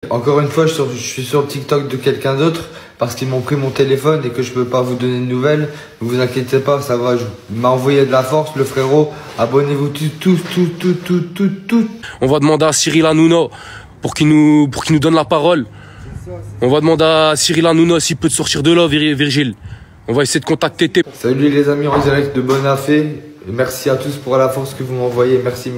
Encore une fois, je suis sur le TikTok de quelqu'un d'autre parce qu'ils m'ont pris mon téléphone et que je peux pas vous donner de nouvelles. Ne vous inquiétez pas, ça va. Il m'a envoyé de la force, le frérot. Abonnez-vous tous. On va demander à Cyril Hanouna pour qu'il nous donne la parole. On va demander à Cyril Hanouna s'il peut te sortir de là, Virgile. On va essayer de contacter tes... Salut les amis en direct de Bonafé. Merci à tous pour la force que vous m'envoyez. Merci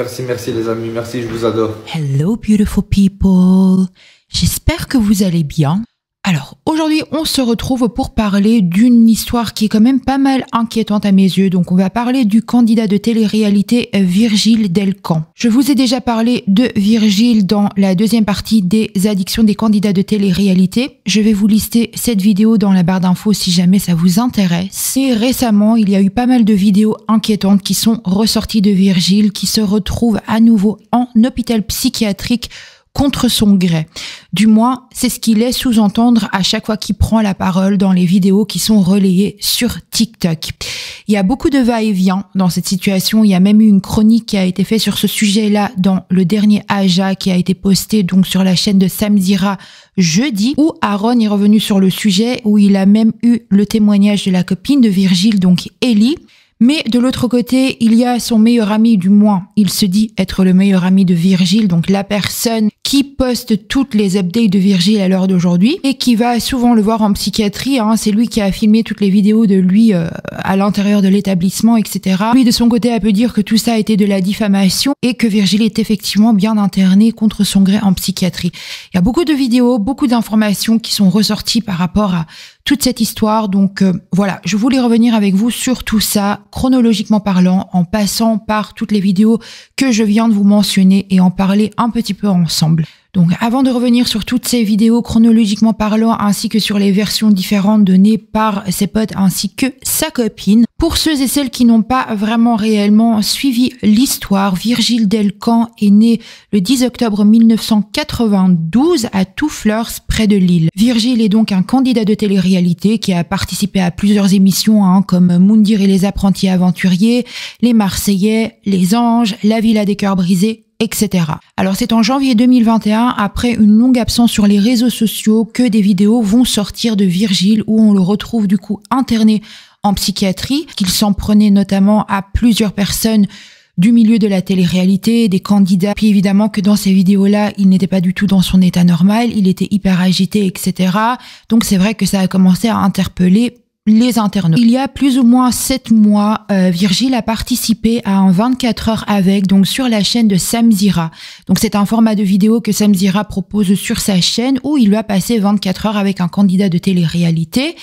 les amis. Merci, je vous adore. Hello beautiful people. J'espère que vous allez bien. Alors, aujourd'hui, on se retrouve pour parler d'une histoire qui est quand même pas mal inquiétante à mes yeux. Donc, on va parler du candidat de télé-réalité Virgile Delcan. Je vous ai déjà parlé de Virgile dans la deuxième partie des addictions des candidats de télé-réalité. Je vais vous lister cette vidéo dans la barre d'infos si jamais ça vous intéresse. Et récemment, il y a eu pas mal de vidéos inquiétantes qui sont ressorties de Virgile, qui se retrouve à nouveau en hôpital psychiatrique contre son gré. Du moins, c'est ce qu'il laisse sous-entendre à chaque fois qu'il prend la parole dans les vidéos qui sont relayées sur TikTok. Il y a beaucoup de va-et-vient dans cette situation. Il y a même eu une chronique qui a été faite sur ce sujet-là dans le dernier Aja qui a été posté donc sur la chaîne de Samzira jeudi, où Aaron est revenu sur le sujet, où il a même eu le témoignage de la copine de Virgile, donc Ellie. Mais de l'autre côté, il y a son meilleur ami, du moins, il se dit être le meilleur ami de Virgile, donc la personne qui poste toutes les updates de Virgile à l'heure d'aujourd'hui et qui va souvent le voir en psychiatrie. C'est lui qui a filmé toutes les vidéos de lui à l'intérieur de l'établissement, etc. Lui, de son côté, a pu dire que tout ça a été de la diffamation et que Virgile est effectivement bien interné contre son gré en psychiatrie. Il y a beaucoup de vidéos, beaucoup d'informations qui sont ressorties par rapport à toute cette histoire. Donc voilà, je voulais revenir avec vous sur tout ça, chronologiquement parlant, en passant par toutes les vidéos que je viens de vous mentionner et en parler un petit peu ensemble. Donc avant de revenir sur toutes ces vidéos chronologiquement parlant ainsi que sur les versions différentes données par ses potes ainsi que sa copine, pour ceux et celles qui n'ont pas vraiment réellement suivi l'histoire, Virgile Delcan est né le 10 octobre 1992 à Toufleurs, près de Lille. Virgile est donc un candidat de télé-réalité qui a participé à plusieurs émissions comme Moundir et les apprentis aventuriers, Les Marseillais, Les Anges, La Villa des cœurs brisés, etc. Alors c'est en janvier 2021, après une longue absence sur les réseaux sociaux, que des vidéos vont sortir de Virgile où on le retrouve du coup interné en psychiatrie, qu'il s'en prenait notamment à plusieurs personnes du milieu de la télé-réalité, des candidats. Puis évidemment que dans ces vidéos-là, il n'était pas du tout dans son état normal, il était hyper agité, etc. Donc c'est vrai que ça a commencé à interpeller les internautes. Il y a plus ou moins 7 mois, Virgile a participé à un 24 heures avec, donc sur la chaîne de Samzira. Donc c'est un format de vidéo que Samzira propose sur sa chaîne où il va passer 24 heures avec un candidat de télé-réalité.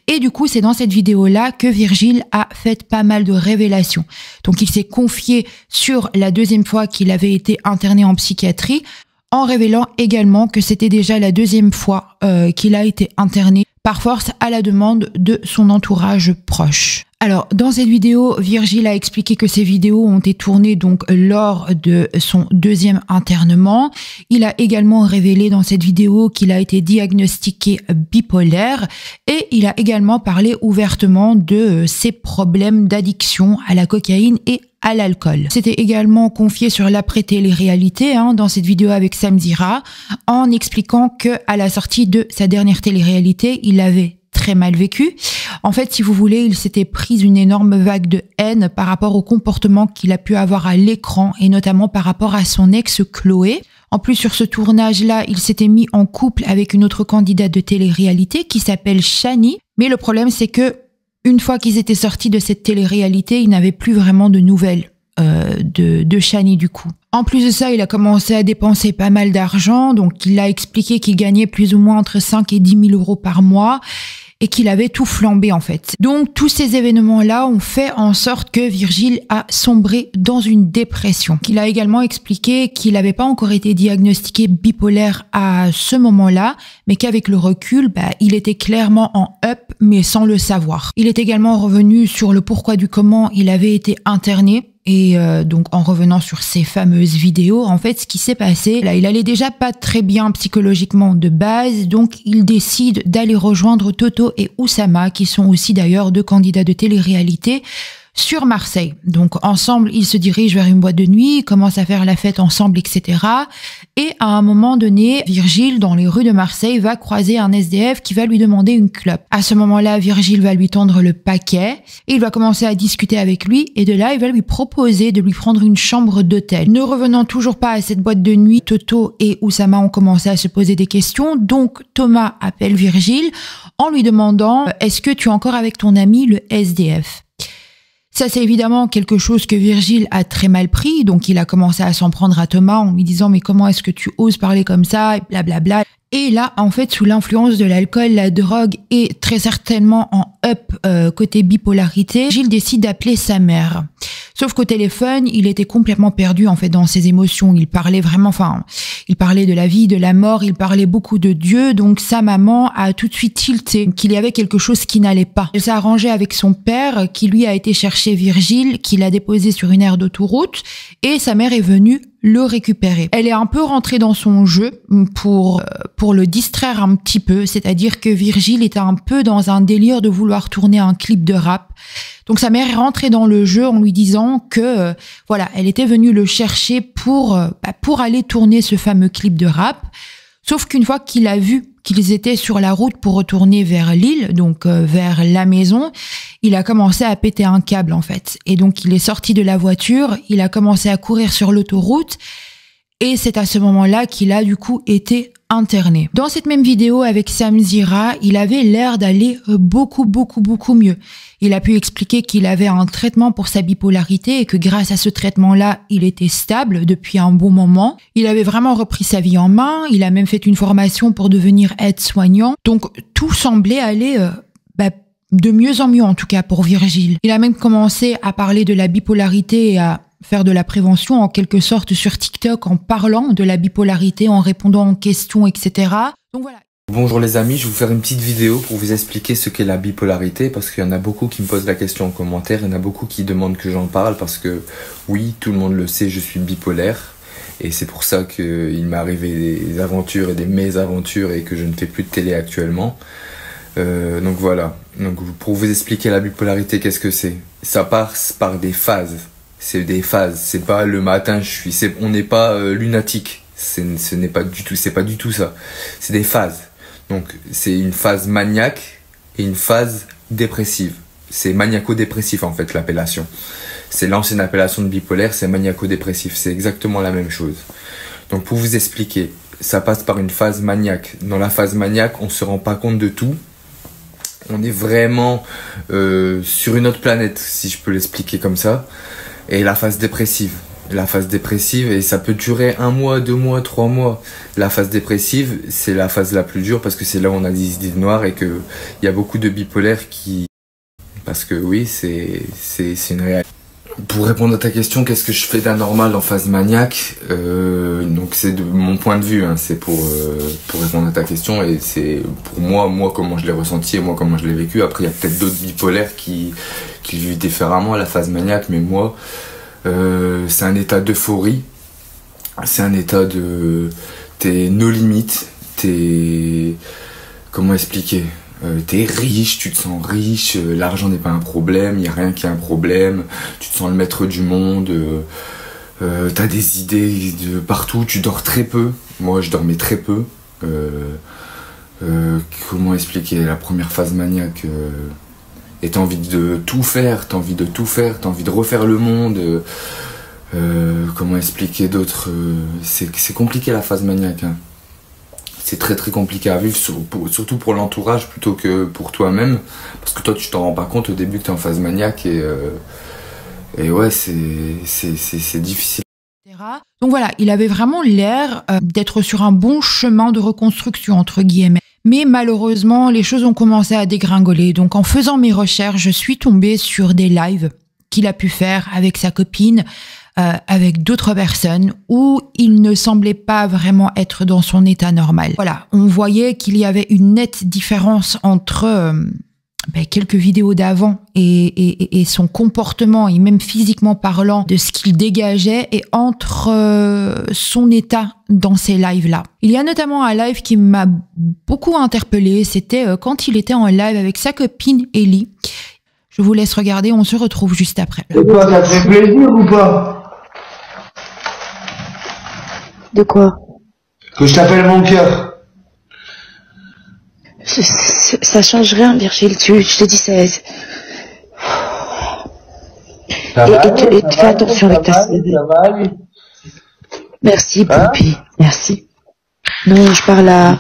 Et du coup, c'est dans cette vidéo-là que Virgile a fait pas mal de révélations. Donc il s'est confié sur la deuxième fois qu'il avait été interné en psychiatrie, en révélant également que c'était déjà la deuxième fois qu'il a été interné par force à la demande de son entourage proche. Alors, dans cette vidéo, Virgile a expliqué que ces vidéos ont été tournées donc lors de son deuxième internement. Il a également révélé dans cette vidéo qu'il a été diagnostiqué bipolaire et il a également parlé ouvertement de ses problèmes d'addiction à la cocaïne et à l'alcool. C'était également confié sur l'après-télé-réalité dans cette vidéo avec Samzira, en expliquant que à la sortie de sa dernière télé-réalité, il avait très mal vécu. En fait, si vous voulez, il s'était pris une énorme vague de haine par rapport au comportement qu'il a pu avoir à l'écran et notamment par rapport à son ex Chloé. En plus, sur ce tournage-là, il s'était mis en couple avec une autre candidate de télé-réalité qui s'appelle Shani. Mais le problème, c'est que une fois qu'ils étaient sortis de cette télé-réalité, il n'avait plus vraiment de nouvelles de Shani du coup. En plus de ça, il a commencé à dépenser pas mal d'argent. Donc, il a expliqué qu'il gagnait plus ou moins entre 5 et 10 000 euros par mois et qu'il avait tout flambé en fait. Donc, tous ces événements-là ont fait en sorte que Virgile a sombré dans une dépression. Il a également expliqué qu'il n'avait pas encore été diagnostiqué bipolaire à ce moment-là, mais qu'avec le recul, il était clairement en up, mais sans le savoir. Il est également revenu sur le pourquoi du comment il avait été interné. Et donc en revenant sur ces fameuses vidéos, en fait, ce qui s'est passé, là, il allait déjà pas très bien psychologiquement de base, donc il décide d'aller rejoindre Toto et Oussama, qui sont aussi d'ailleurs deux candidats de télé-réalité, sur Marseille. Donc ensemble, ils se dirigent vers une boîte de nuit, commencent à faire la fête ensemble, etc. Et à un moment donné, Virgile, dans les rues de Marseille, va croiser un SDF qui va lui demander une clope. À ce moment-là, Virgile va lui tendre le paquet et il va commencer à discuter avec lui et de là, il va lui proposer de lui prendre une chambre d'hôtel. Ne revenant toujours pas à cette boîte de nuit, Toto et Oussama ont commencé à se poser des questions. Donc Thomas appelle Virgile en lui demandant « Est-ce que tu es encore avec ton ami le SDF ?» Ça, c'est évidemment quelque chose que Virgile a très mal pris, donc il a commencé à s'en prendre à Thomas en lui disant « Mais comment est-ce que tu oses parler comme ça ?» et blablabla. Et là, en fait, sous l'influence de l'alcool, la drogue et très certainement en côté bipolarité, Virgile décide d'appeler sa mère. Sauf qu'au téléphone, il était complètement perdu en fait dans ses émotions. Il parlait vraiment, il parlait de la vie, de la mort, il parlait beaucoup de Dieu. Donc sa maman a tout de suite tilté qu'il y avait quelque chose qui n'allait pas. Elle s'est arrangée avec son père qui lui a été chercher Virgile, qui l'a déposé sur une aire d'autoroute et sa mère est venue le récupérer. Elle est un peu rentrée dans son jeu pour le distraire un petit peu, c'est-à-dire que Virgile était un peu dans un délire de vouloir tourner un clip de rap. Donc sa mère est rentrée dans le jeu en lui disant que voilà, elle était venue le chercher pour aller tourner ce fameux clip de rap. Sauf qu'une fois qu'il a vu qu'ils étaient sur la route pour retourner vers l'île, donc vers la maison, il a commencé à péter un câble en fait. Et donc il est sorti de la voiture, il a commencé à courir sur l'autoroute et c'est à ce moment-là qu'il a du coup été interné. Dans cette même vidéo avec Sam Zira, il avait l'air d'aller beaucoup mieux. Il a pu expliquer qu'il avait un traitement pour sa bipolarité et que grâce à ce traitement-là, il était stable depuis un bon moment. Il avait vraiment repris sa vie en main, il a même fait une formation pour devenir aide-soignant. Donc tout semblait aller de mieux en mieux en tout cas pour Virgile. Il a même commencé à parler de la bipolarité et à faire de la prévention en quelque sorte sur TikTok en parlant de la bipolarité, en répondant aux questions, etc. Donc voilà. Bonjour les amis, je vais vous faire une petite vidéo pour vous expliquer ce qu'est la bipolarité parce qu'il y en a beaucoup qui me posent la question en commentaire, il y en a beaucoup qui demandent que j'en parle parce que oui, tout le monde le sait, je suis bipolaire et c'est pour ça qu'il m'est arrivé des aventures et des mésaventures et que je ne fais plus de télé actuellement. Donc voilà, donc pour vous expliquer la bipolarité, qu'est-ce que c'est? Ça passe par des phases, c'est des phases, c'est pas le matin on n'est pas lunatique, ce n'est pas du tout, c'est pas du tout ça, c'est des phases. Donc c'est une phase maniaque et une phase dépressive. C'est maniaco-dépressif en fait l'appellation. C'est l'ancienne appellation de bipolaire, c'est maniaco-dépressif. C'est exactement la même chose. Donc pour vous expliquer, ça passe par une phase maniaque. Dans la phase maniaque, on se rend pas compte de tout. On est vraiment sur une autre planète, si je peux l'expliquer comme ça. Et la phase dépressive. La phase dépressive, et ça peut durer 1 mois, 2 mois, 3 mois. La phase dépressive, c'est la phase la plus dure parce que c'est là où on a des idées noires et que il y a beaucoup de bipolaires qui... Parce que oui, c'est une réalité. Pour répondre à ta question, qu'est-ce que je fais d'anormal en phase maniaque? Donc c'est de mon point de vue, hein, c'est pour répondre à ta question et c'est pour moi comment je l'ai ressenti et moi comment je l'ai vécu. Après il y a peut-être d'autres bipolaires qui vivent différemment la phase maniaque, mais moi... c'est un état d'euphorie, c'est un état de... T'es no limite, comment expliquer, t'es riche, tu te sens riche, l'argent n'est pas un problème, il n'y a rien qui est un problème, tu te sens le maître du monde, t'as des idées de partout, tu dors très peu, moi je dormais très peu, comment expliquer la première phase maniaque, et t'as envie de tout faire, t'as envie de refaire le monde. Comment expliquer d'autres c'est compliqué la phase maniaque. Hein. C'est très compliqué à vivre, surtout pour l'entourage plutôt que pour toi-même. Parce que toi, tu t'en rends pas compte au début que t'es en phase maniaque et ouais, c'est difficile. Donc voilà, il avait vraiment l'air d'être sur un bon chemin de reconstruction, entre guillemets. Mais malheureusement, les choses ont commencé à dégringoler. Donc en faisant mes recherches, je suis tombée sur des lives qu'il a pu faire avec sa copine, avec d'autres personnes, où il ne semblait pas vraiment être dans son état normal. Voilà, on voyait qu'il y avait une nette différence entre quelques vidéos d'avant et son comportement, et même physiquement parlant, de ce qu'il dégageait, et entre son état dans ces lives-là. Il y a notamment un live qui m'a beaucoup interpellée, c'était quand il était en live avec sa copine Ellie. Je vous laisse regarder, on se retrouve juste après. Et toi, ça te fait plaisir ou pas? De quoi? Que je t'appelle mon cœur. Ça change rien, Virgile. Je te dis, c'est... Et fais attention avec ta sœur. Ça va aller. Merci, Poupie. Merci. Non, je parle à...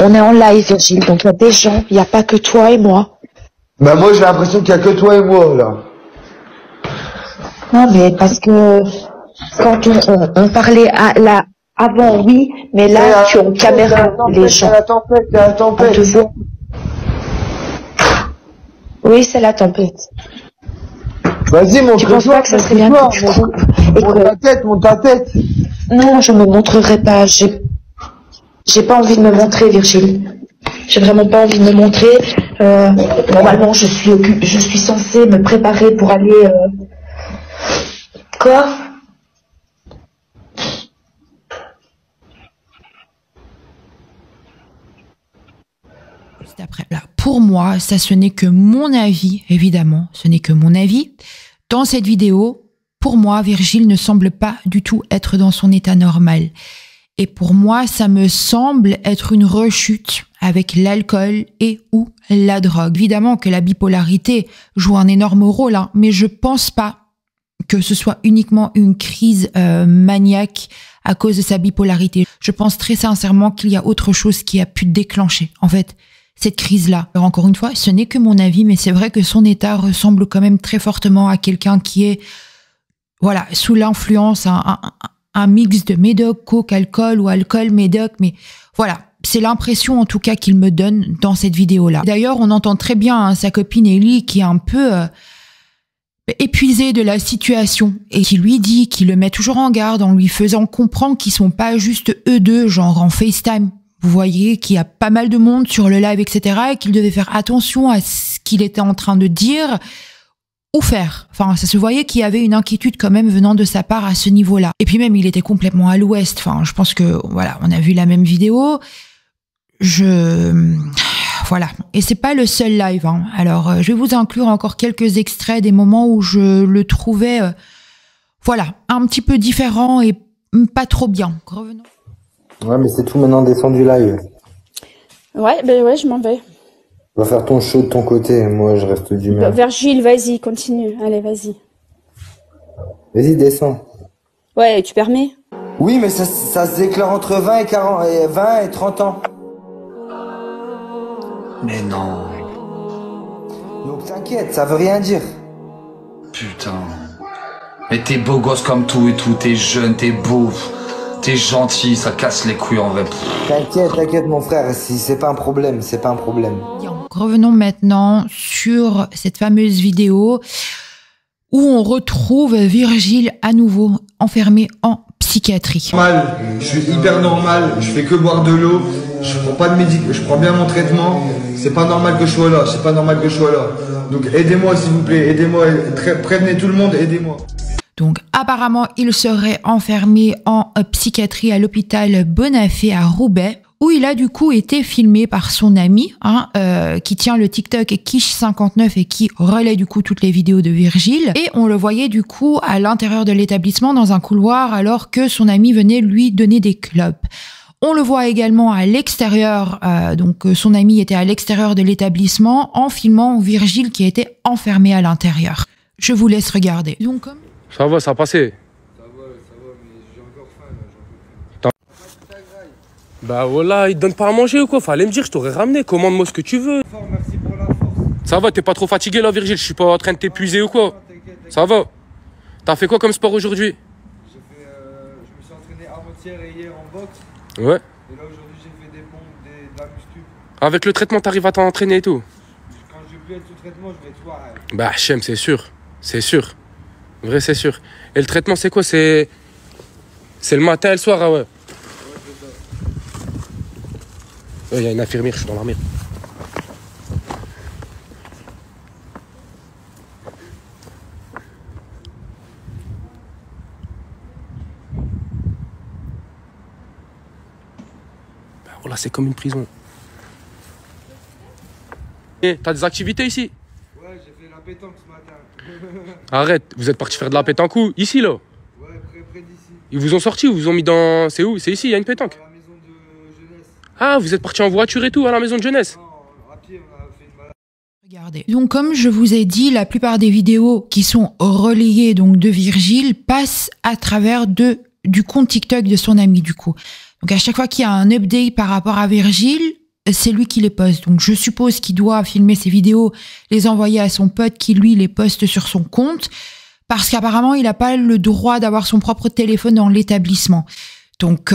On est en live, Virgile, donc il y a des gens, il n'y a pas que toi et moi. Bah moi j'ai l'impression qu'il y a que toi et moi là. Non, mais parce que quand on parlait avant, oui, mais là, tu es en caméra, les gens. C'est la tempête. On te voit. Oui, c'est la tempête. Vas-y, montre-toi. Tu penses pas que ça serait bien que tu coupes et que... Montre ta tête. Non, je me montrerai pas. J'ai pas envie de me montrer, Virgile. J'ai vraiment pas envie de me montrer. Normalement, je suis censée me préparer pour aller... Quoi? Juste après. Là, pour moi, ça ce n'est que mon avis, évidemment, ce n'est que mon avis. Dans cette vidéo, pour moi, Virgile ne semble pas du tout être dans son état normal. Et pour moi, ça me semble être une rechute avec l'alcool et ou la drogue. Évidemment que la bipolarité joue un énorme rôle, hein, mais je pense pas que ce soit uniquement une crise maniaque à cause de sa bipolarité. Je pense très sincèrement qu'il y a autre chose qui a pu déclencher, en fait, cette crise-là. Alors encore une fois, ce n'est que mon avis, mais c'est vrai que son état ressemble quand même très fortement à quelqu'un qui est, voilà, sous l'influence, un mix de médoc, coke, alcool ou alcool, médoc, mais voilà. C'est l'impression en tout cas qu'il me donne dans cette vidéo-là. D'ailleurs, on entend très bien hein, sa copine Ellie qui est un peu épuisée de la situation et qui lui dit, qu'il le met toujours en garde en lui faisant comprendre qu'ils sont pas juste eux deux, genre en FaceTime. Vous voyez qu'il y a pas mal de monde sur le live, etc. et qu'il devait faire attention à ce qu'il était en train de dire ou faire. Enfin, ça se voyait qu'il y avait une inquiétude quand même venant de sa part à ce niveau-là. Et puis même, il était complètement à l'ouest. Enfin, je pense que, voilà, on a vu la même vidéo. Voilà. Et c'est pas le seul live, hein. Alors, je vais vous inclure encore quelques extraits des moments où je le trouvais, voilà, un petit peu différent et pas trop bien. Revenons. Ouais, mais c'est tout maintenant, descends du live. Ouais, ben ouais, je m'en vais. Va faire ton show de ton côté, moi je reste du mien. Virgile, vas-y, continue. Allez, vas-y. Vas-y, descends. Ouais, tu permets? Oui, mais ça se déclare entre 20 et 30 ans. Mais non. Donc t'inquiète, ça veut rien dire. Putain. Mais t'es beau gosse comme tout et tout, t'es jeune, t'es beau, t'es gentil, ça casse les couilles en vrai. T'inquiète mon frère, c'est pas un problème, c'est pas un problème. Revenons maintenant sur cette fameuse vidéo où on retrouve Virgile à nouveau enfermé en psychiatrie. Normal, je suis hyper normal, je fais que boire de l'eau, je prends pas de médicaments, je prends bien mon traitement, c'est pas normal que je sois là, c'est pas normal que je sois là. Donc aidez-moi s'il vous plaît, aidez-moi, prévenez tout le monde, aidez-moi. Donc apparemment, il serait enfermé en psychiatrie à l'hôpital Bonafé à Roubaix, où il a du coup été filmé par son ami, hein, qui tient le TikTok Quiche59 et qui relaie du coup toutes les vidéos de Virgile. Et on le voyait du coup à l'intérieur de l'établissement dans un couloir alors que son ami venait lui donner des clopes. On le voit également à l'extérieur, donc son ami était à l'extérieur de l'établissement en filmant Virgile qui était enfermé à l'intérieur. Je vous laisse regarder. Donc, comme... Ça va, ça a passé. Ça va, mais j'ai encore faim là, Bah voilà, il te donne pas à manger ou quoi? Fallait me dire, je t'aurais ramené, commande-moi ce que tu veux. Merci pour la force. Ça va, t'es pas trop fatigué là, Virgile? Je suis pas en train de t'épuiser ou quoi? Ça va? T'as fait quoi comme sport aujourd'hui? Je me suis entraîné avant-hier et hier en boxe. Ouais. Et là aujourd'hui j'ai fait des pompes, de la muscu. Avec le traitement, t'arrives à t'entraîner et tout? Quand je vais plus être sous traitement, je vais être voir. Bah, Chem, c'est sûr. C'est sûr. Vrai, c'est sûr. Et le traitement, c'est quoi? C'est le matin et le soir, ah ouais. Il y a une infirmière, je suis dans l'armée. Bah voilà, c'est comme une prison. T'as des activités ici? Ouais, j'ai fait la pétanque ce matin. Arrête, vous êtes parti faire de la pétanque où? Ici, là? Ouais, près d'ici. Ils vous ont sorti, ils vous ont mis dans... C'est où? C'est ici, il y a une pétanque. À la maison de jeunesse. Ah, vous êtes parti en voiture et tout à la maison de jeunesse? Non, à pied, on a fait une balade. Regardez. Donc comme je vous ai dit, la plupart des vidéos qui sont relayées donc de Virgile passent à travers du compte TikTok de son ami du coup. Donc à chaque fois qu'il y a un update par rapport à Virgile, c'est lui qui les poste. Donc je suppose qu'il doit filmer ses vidéos, les envoyer à son pote qui lui les poste sur son compte parce qu'apparemment il n'a pas le droit d'avoir son propre téléphone dans l'établissement. Donc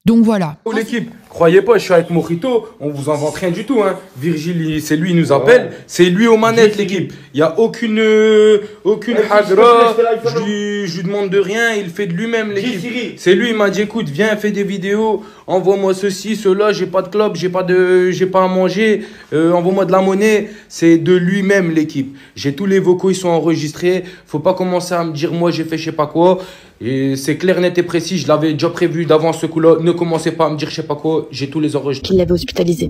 voilà. Oh l'équipe, croyez pas, je suis avec Mojito, on vous invente rien du tout, hein. Virgile, c'est lui, il nous appelle, c'est lui aux manettes l'équipe. Il y a aucune hagra, je lui demande de rien, il fait de lui-même l'équipe. C'est lui, il m'a dit écoute, viens, fais des vidéos, envoie-moi ceci, cela, j'ai pas de club, j'ai pas à manger, envoie-moi de la monnaie. C'est de lui-même l'équipe. J'ai tous les vocaux, ils sont enregistrés. Faut pas commencer à me dire moi j'ai fait je sais pas quoi. Et c'est clair, net et précis, je l'avais déjà prévu d'avance ce coup-là. Ne commencez pas à me dire je sais pas quoi, j'ai tous les enregistrés. Qu'il l'avait hospitalisé.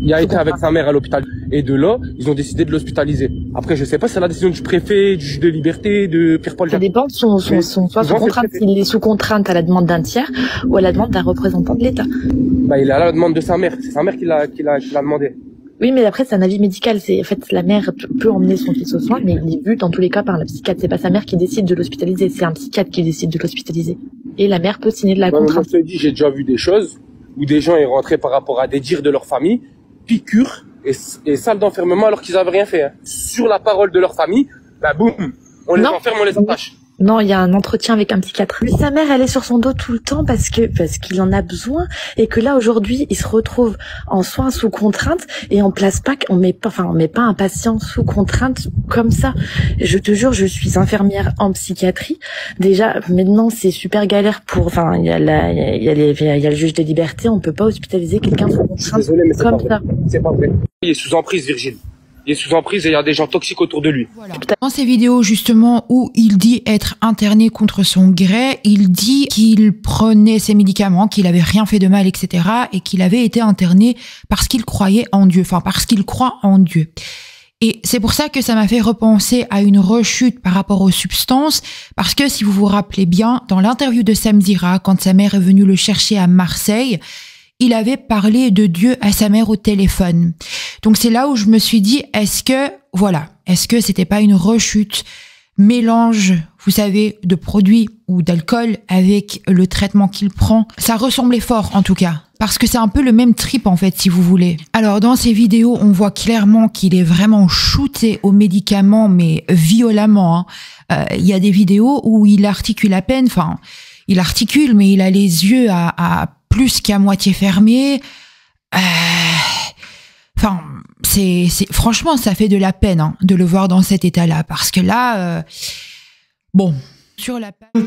Il a été avec sa mère à l'hôpital. Et de là, ils ont décidé de l'hospitaliser. Après, je sais pas si c'est la décision du préfet, du juge de liberté, de Pierre-Paul. Ça dépend de soit sous contrainte, s'il est sous contrainte à la demande d'un tiers ou à la demande d'un représentant de l'État. Bah, il est à la demande de sa mère. C'est sa mère qui l'a demandé. Oui, mais après, c'est un avis médical. En fait, la mère peut emmener son fils aux soins, mais il est vu dans tous les cas par la psychiatre. C'est pas sa mère qui décide de l'hospitaliser, c'est un psychiatre qui décide de l'hospitaliser. Et la mère peut signer de la contrainte. Moi, je te dis, j'ai déjà vu des choses où des gens y rentraient par rapport à des dires de leur famille, piqûres et salle d'enfermement alors qu'ils avaient rien fait. Hein. Sur la parole de leur famille, bah boum, on les enferme, on les attache. Non, il y a un entretien avec un psychiatre. Mais sa mère, elle est sur son dos tout le temps parce qu'il en a besoin et que là aujourd'hui, il se retrouve en soins sous contrainte et on met pas un patient sous contrainte comme ça. Je te jure, je suis infirmière en psychiatrie. Déjà, maintenant, c'est super galère il y a le juge des libertés, on peut pas hospitaliser quelqu'un sous contrainte. Désolé, mais comme ça. C'est pas vrai. Il est sous emprise, Virgile. Il est sous emprise et il y a des gens toxiques autour de lui. Voilà. Dans ces vidéos justement où il dit être interné contre son gré, il dit qu'il prenait ses médicaments, qu'il avait rien fait de mal, etc. et qu'il avait été interné parce qu'il croyait en Dieu, parce qu'il croit en Dieu. Et c'est pour ça que ça m'a fait repenser à une rechute par rapport aux substances, parce que si vous vous rappelez bien, dans l'interview de Samzira, quand sa mère est venue le chercher à Marseille, il avait parlé de Dieu à sa mère au téléphone. Donc c'est là où je me suis dit, est-ce que c'était pas une rechute, mélange, vous savez, de produits ou d'alcool avec le traitement qu'il prend? Ça ressemblait fort en tout cas, parce que c'est un peu le même trip en fait, si vous voulez. Alors dans ces vidéos, on voit clairement qu'il est vraiment shooté aux médicaments, mais violemment. Il y a des vidéos où il articule à peine, il articule, mais il a les yeux à plus qu'à moitié fermés. Franchement, ça fait de la peine de le voir dans cet état-là, parce que là, sur la page...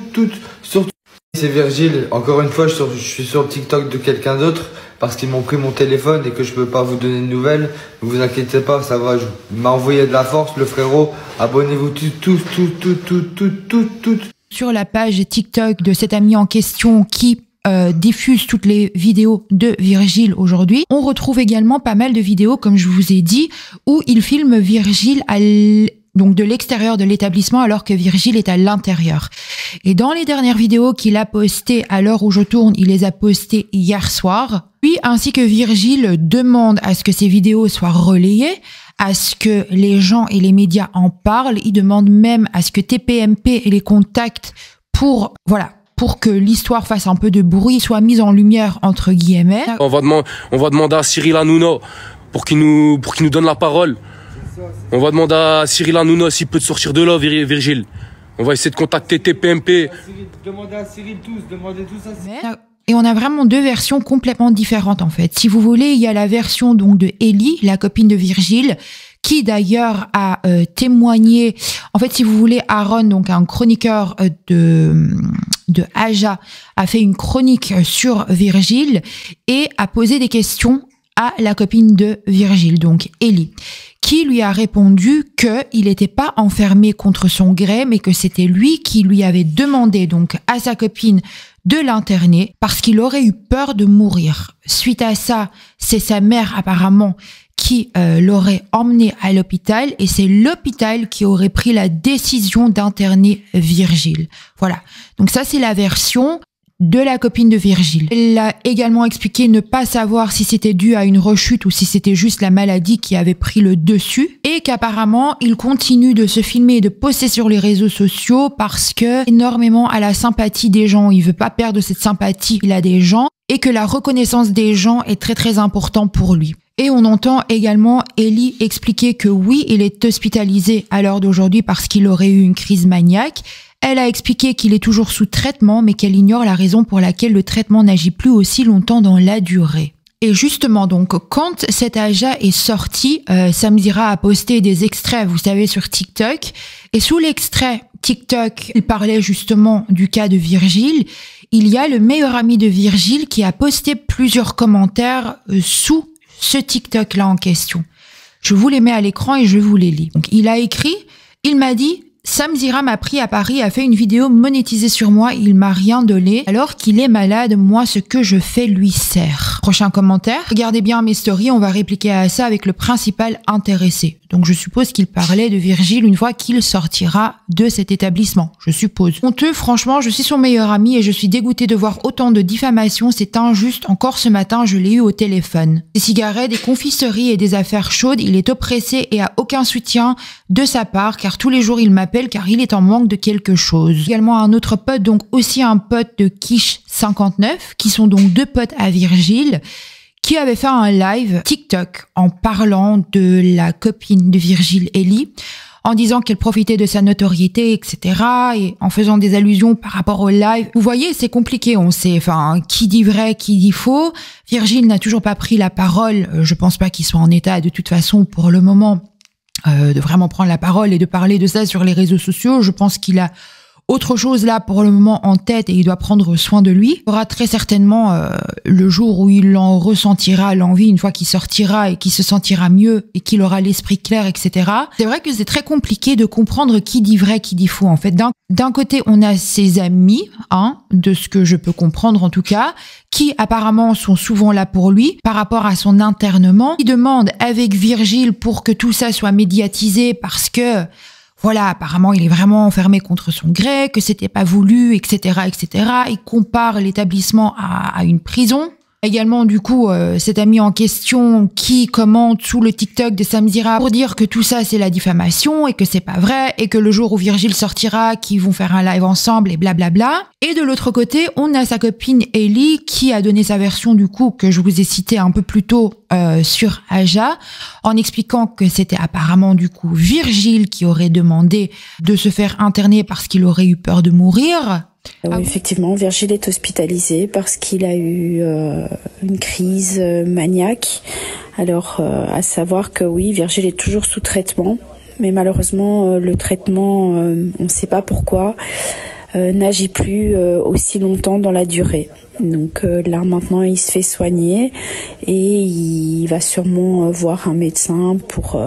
C'est Virgile. Encore une fois, je suis sur le TikTok de quelqu'un d'autre parce qu'ils m'ont pris mon téléphone et que je peux pas vous donner de nouvelles. Ne vous inquiétez pas, ça va. Il m'a envoyé de la force, le frérot. Abonnez-vous tous. Sur la page TikTok de cet ami en question qui diffuse toutes les vidéos de Virgile aujourd'hui. On retrouve également pas mal de vidéos, comme je vous ai dit, où il filme Virgile donc de l'extérieur de l'établissement alors que Virgile est à l'intérieur. Et dans les dernières vidéos qu'il a postées à l'heure où je tourne, il les a postées hier soir. Puis, ainsi que Virgile demande à ce que ces vidéos soient relayées, à ce que les gens et les médias en parlent. Il demande même à ce que TPMP les contacte pour que l'histoire fasse un peu de bruit, soit mise en lumière, entre guillemets. On va demander à Cyril Hanouna pour qu'il nous donne la parole. On va demander à Cyril Hanouna s'il peut te sortir de là, Virgile. On va essayer de contacter TPMP. Demandez à Cyril demandez tous à Cyril. Et on a vraiment deux versions complètement différentes en fait. Si vous voulez, il y a la version donc de Ellie, la copine de Virgile, qui d'ailleurs a témoigné. En fait, si vous voulez, Aaron, donc un chroniqueur de Aja, a fait une chronique sur Virgile et a posé des questions à la copine de Virgile, donc Ellie, qui lui a répondu qu'il n'était pas enfermé contre son gré, mais que c'était lui qui lui avait demandé donc à sa copine de l'interner parce qu'il aurait eu peur de mourir. Suite à ça, c'est sa mère apparemment qui l'aurait emmené à l'hôpital et c'est l'hôpital qui aurait pris la décision d'interner Virgile. Voilà. Donc ça, c'est la version de la copine de Virgile. Elle a également expliqué ne pas savoir si c'était dû à une rechute ou si c'était juste la maladie qui avait pris le dessus et qu'apparemment il continue de se filmer et de poster sur les réseaux sociaux parce que énormément à la sympathie des gens. Il veut pas perdre cette sympathie qu'il a des gens et que la reconnaissance des gens est très très important pour lui. Et on entend également Ellie expliquer que oui, il est hospitalisé à l'heure d'aujourd'hui parce qu'il aurait eu une crise maniaque. Elle a expliqué qu'il est toujours sous traitement, mais qu'elle ignore la raison pour laquelle le traitement n'agit plus aussi longtemps dans la durée. Et justement, donc, quand cet Aja est sorti, Samzira a posté des extraits, vous savez, sur TikTok. Et sous l'extrait TikTok, il parlait justement du cas de Virgile. Il y a le meilleur ami de Virgile qui a posté plusieurs commentaires sous ce TikTok-là en question. Je vous les mets à l'écran et je vous les lis. Donc, il a écrit, il m'a dit... Samzira m'a pris à Paris, a fait une vidéo monétisée sur moi, il m'a rien donné. Alors qu'il est malade, moi, ce que je fais lui sert. Prochain commentaire. Regardez bien mes stories, on va répliquer à ça avec le principal intéressé. Donc je suppose qu'il parlait de Virgile une fois qu'il sortira de cet établissement. Je suppose. Honteux, franchement, je suis son meilleur ami et je suis dégoûtée de voir autant de diffamations. C'est injuste. Encore ce matin, je l'ai eu au téléphone. Des cigarettes, des confiseries et des affaires chaudes. Il est oppressé et a aucun soutien de sa part car tous les jours il m'appelle car il est en manque de quelque chose. Également un autre pote, donc aussi un pote de Quiche59, qui sont donc deux potes à Virgile, qui avait fait un live TikTok en parlant de la copine de Virgile, Ellie, en disant qu'elle profitait de sa notoriété, etc. et en faisant des allusions par rapport au live. Vous voyez, c'est compliqué, on sait, enfin, qui dit vrai, qui dit faux. Virgile n'a toujours pas pris la parole, je pense pas qu'il soit en état de toute façon pour le moment de vraiment prendre la parole et de parler de ça sur les réseaux sociaux. Je pense qu'il a autre chose là pour le moment en tête et il doit prendre soin de lui. Il aura très certainement le jour où il en ressentira l'envie, une fois qu'il sortira et qu'il se sentira mieux et qu'il aura l'esprit clair, etc. C'est vrai que c'est très compliqué de comprendre qui dit vrai, qui dit faux. En fait, d'un côté, on a ses amis, de ce que je peux comprendre en tout cas, qui apparemment sont souvent là pour lui par rapport à son internement. Il demande avec Virgile pour que tout ça soit médiatisé parce que voilà, apparemment, il est vraiment enfermé contre son gré, que c'était pas voulu, etc., etc. Il compare l'établissement à une prison. Également, du coup, cet ami en question qui commente sous le TikTok de Samzira pour dire que tout ça, c'est la diffamation et que c'est pas vrai et que le jour où Virgile sortira, qu'ils vont faire un live ensemble et blablabla. Et de l'autre côté, on a sa copine Ellie qui a donné sa version, du coup, que je vous ai citée un peu plus tôt sur Aja, en expliquant que c'était apparemment, du coup, Virgile qui aurait demandé de se faire interner parce qu'il aurait eu peur de mourir. Oui, effectivement, Virgile est hospitalisé parce qu'il a eu une crise maniaque. Alors, à savoir que oui, Virgile est toujours sous traitement, mais malheureusement, le traitement, on ne sait pas pourquoi, n'agit plus aussi longtemps dans la durée. Donc là, maintenant, il se fait soigner et il va sûrement voir un médecin pour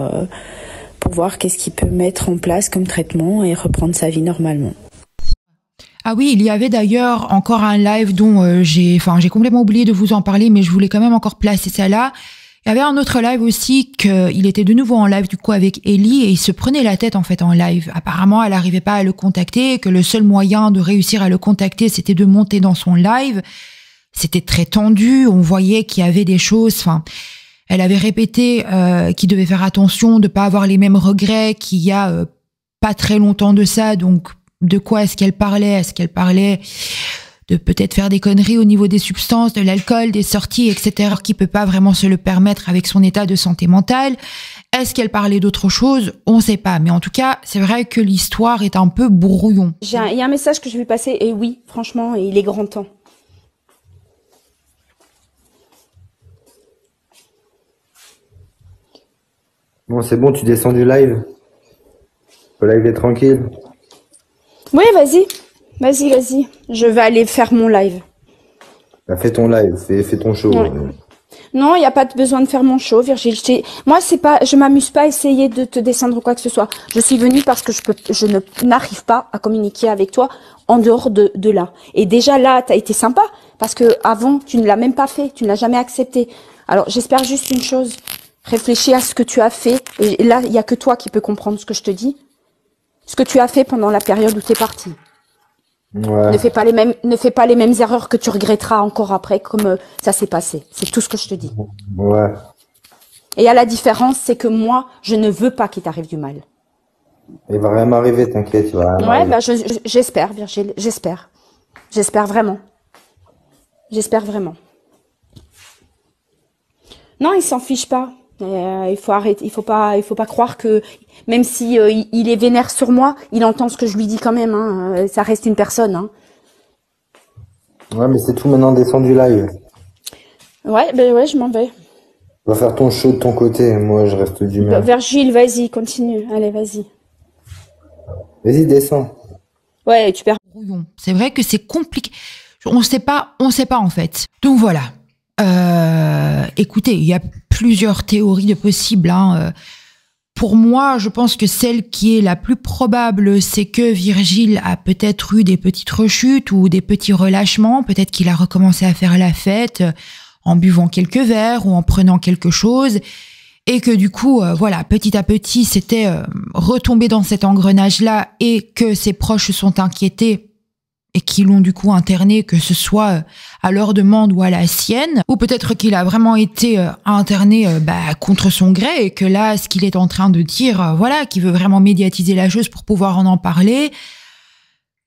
voir qu'est-ce qu'il peut mettre en place comme traitement et reprendre sa vie normalement. Ah oui, il y avait d'ailleurs encore un live dont j'ai complètement oublié de vous en parler, mais je voulais quand même encore placer ça là. Il y avait un autre live aussi qu'il était de nouveau en live du coup avec Ellie et il se prenait la tête en fait en live. Apparemment, elle n'arrivait pas à le contacter, que le seul moyen de réussir à le contacter, c'était de monter dans son live. C'était très tendu, on voyait qu'il y avait des choses, enfin... Elle avait répété qu'il devait faire attention de pas avoir les mêmes regrets qu'il y a pas très longtemps de ça, donc... De quoi est-ce qu'elle parlait? Est-ce qu'elle parlait de peut-être faire des conneries au niveau des substances, de l'alcool, des sorties, etc., qui peut pas vraiment se le permettre avec son état de santé mentale? Est-ce qu'elle parlait d'autre chose? On sait pas. Mais en tout cas, c'est vrai que l'histoire est un peu brouillon. Il y a un message que je vais passer et oui, franchement, il est grand temps. Bon, c'est bon, tu descends du live. Le live est tranquille. Oui, vas-y. Vas-y. Je vais aller faire mon live. Bah, fais ton live, fais ton show. Ouais. Non, il n'y a pas besoin de faire mon show, Virgile. Moi, je m'amuse pas à essayer de te descendre ou quoi que ce soit. Je suis venue parce que je n'arrive pas à communiquer avec toi en dehors de là. Et déjà là, tu as été sympa parce que avant, tu ne l'as même pas fait. Tu ne l'as jamais accepté. Alors, j'espère juste une chose. Réfléchis à ce que tu as fait. Et là, il n'y a que toi qui peux comprendre ce que je te dis. Ce que tu as fait pendant la période où tu es parti. Ouais. Ne fais pas les mêmes erreurs que tu regretteras encore après, comme ça s'est passé. C'est tout ce que je te dis. Ouais. Et à la différence, c'est que moi, je ne veux pas qu'il t'arrive du mal. Il va rien m'arriver, t'inquiète. Il va rien Ouais, m'arriver. bah j'espère, Virgile, j'espère. J'espère vraiment. J'espère vraiment. Non, il s'en fiche pas. Il faut arrêter, il faut pas croire que même si il est vénère sur moi, il entend ce que je lui dis quand même. Hein. Ça reste une personne. Hein. Ouais, mais c'est tout maintenant, descend du live. Ouais, ben ouais, je m'en vais. Va faire ton show de ton côté, moi je reste du mien. Virgile, vas-y, continue. Allez, vas-y. Vas-y, descends. Ouais, tu perds. C'est vrai que c'est compliqué. On sait pas en fait. Donc voilà. Écoutez, il y a plusieurs théories de possibles. Hein. Pour moi, je pense que celle qui est la plus probable, c'est que Virgile a peut-être eu des petites rechutes ou des petits relâchements. Peut-être qu'il a recommencé à faire la fête en buvant quelques verres ou en prenant quelque chose. Et que du coup, voilà, petit à petit, c'était retombé dans cet engrenage-là et que ses proches se sont inquiétés et qui l'ont du coup interné, que ce soit à leur demande ou à la sienne, ou peut-être qu'il a vraiment été interné contre son gré et que là, ce qu'il est en train de dire, voilà, qu'il veut vraiment médiatiser la chose pour pouvoir en parler.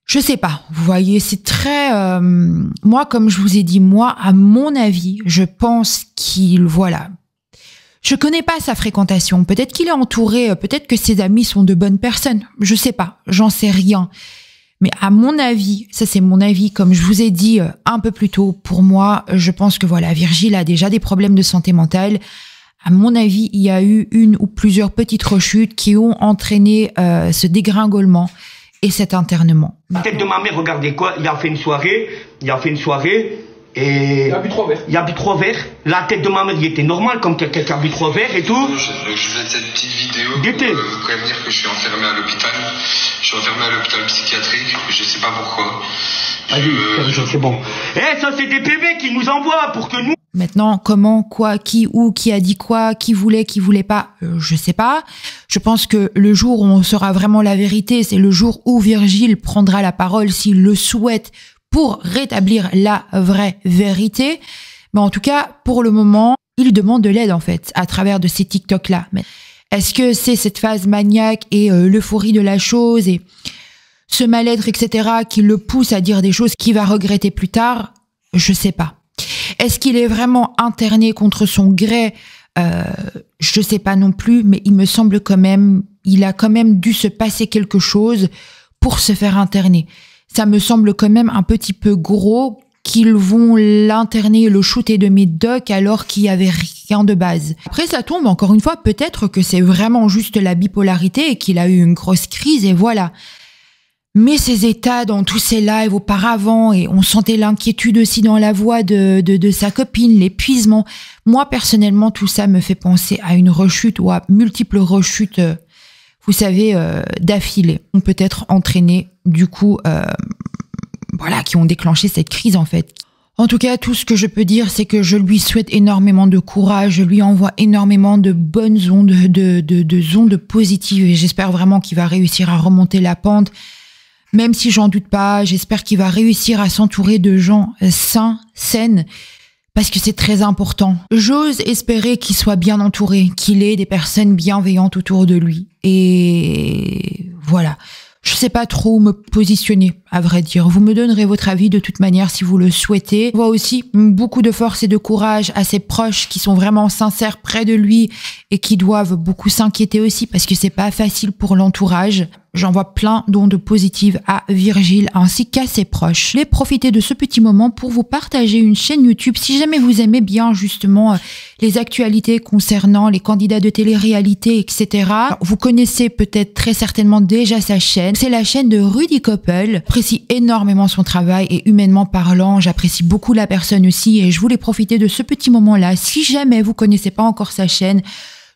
Je sais pas, vous voyez, c'est très... moi, comme je vous ai dit, moi, à mon avis, je pense qu'il, voilà... Je connais pas sa fréquentation, peut-être qu'il est entouré, peut-être que ses amis sont de bonnes personnes, je sais pas, j'en sais rien. Mais à mon avis, ça c'est mon avis, comme je vous ai dit un peu plus tôt, pour moi, je pense que voilà, Virgile a déjà des problèmes de santé mentale. À mon avis, il y a eu une ou plusieurs petites rechutes qui ont entraîné ce dégringolement et cet internement. La tête de ma mère, regardez quoi, il a fait une soirée, et... Il a bu 3 verres. Il a bu 3 verres. La tête de ma mère, il était normal, comme quelqu'un qui a bu 3 verres et tout. Je fais cette petite vidéo D'été. pour vous prévenir que je suis enfermé à l'hôpital. Je suis enfermé à l'hôpital psychiatrique, je sais pas pourquoi. Vas-y, c'est bon. Eh, ça c'est des bébés qui nous envoient pour que nous... Maintenant, comment, quoi, qui, où, qui a dit quoi, qui voulait pas, je sais pas. Je pense que le jour où on saura vraiment la vérité, c'est le jour où Virgile prendra la parole s'il le souhaite pour rétablir la vraie vérité. Mais en tout cas, pour le moment, il demande de l'aide en fait, à travers de ces TikTok-là. Mais est-ce que c'est cette phase maniaque et l'euphorie de la chose et ce mal-être, etc., qui le pousse à dire des choses qu'il va regretter plus tard? Je sais pas. Est-ce qu'il est vraiment interné contre son gré? Je sais pas non plus, mais il me semble quand même, il a quand même dû se passer quelque chose pour se faire interner. Ça me semble quand même un petit peu gros qu'ils vont l'interner, le shooter de médoc alors qu'il y avait rien de base. Après, ça tombe, encore une fois, peut-être que c'est vraiment juste la bipolarité et qu'il a eu une grosse crise et voilà. Mais ces états dans tous ces lives auparavant, et on sentait l'inquiétude aussi dans la voix de sa copine, l'épuisement. Moi, personnellement, tout ça me fait penser à une rechute ou à multiples rechutes, vous savez, d'affilée. On peut être entraîné, du coup, voilà, qui ont déclenché cette crise, en fait. En tout cas, tout ce que je peux dire, c'est que je lui souhaite énormément de courage, je lui envoie énormément de bonnes ondes, de ondes positives, et j'espère vraiment qu'il va réussir à remonter la pente. Même si j'en doute pas, j'espère qu'il va réussir à s'entourer de gens sains, saines, parce que c'est très important. J'ose espérer qu'il soit bien entouré, qu'il ait des personnes bienveillantes autour de lui. Et voilà. Je sais pas trop où me positionner, à vrai dire. Vous me donnerez votre avis de toute manière si vous le souhaitez. Je vois aussi beaucoup de force et de courage à ses proches qui sont vraiment sincères près de lui et qui doivent beaucoup s'inquiéter aussi parce que c'est pas facile pour l'entourage. J'envoie plein d'ondes positives à Virgile ainsi qu'à ses proches. Je vais profiter de ce petit moment pour vous partager une chaîne YouTube si jamais vous aimez bien justement les actualités concernant les candidats de télé-réalité, etc. Vous connaissez peut-être très certainement déjà sa chaîne. C'est la chaîne de Rudy Koppel. J'apprécie énormément son travail et humainement parlant, j'apprécie beaucoup la personne aussi et je voulais profiter de ce petit moment-là. Si jamais vous connaissez pas encore sa chaîne,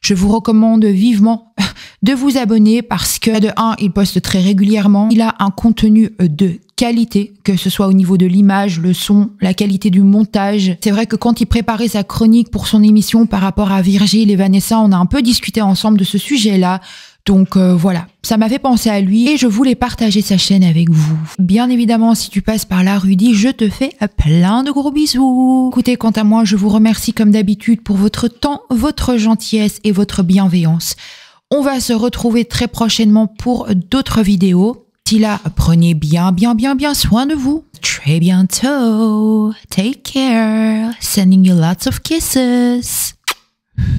Je vous recommande vivement de vous abonner parce que de 1, il poste très régulièrement. Il a un contenu de qualité, que ce soit au niveau de l'image, le son, la qualité du montage. C'est vrai que quand il préparait sa chronique pour son émission par rapport à Virgile et Vanessa, on a un peu discuté ensemble de ce sujet-là. Donc voilà, ça m'a fait penser à lui et je voulais partager sa chaîne avec vous. Bien évidemment, si tu passes par là, Rudy, je te fais plein de gros bisous. Écoutez, quant à moi, je vous remercie comme d'habitude pour votre temps, votre gentillesse et votre bienveillance. On va se retrouver très prochainement pour d'autres vidéos. D'ici là, prenez bien soin de vous. Très bientôt. Take care. Sending you lots of kisses.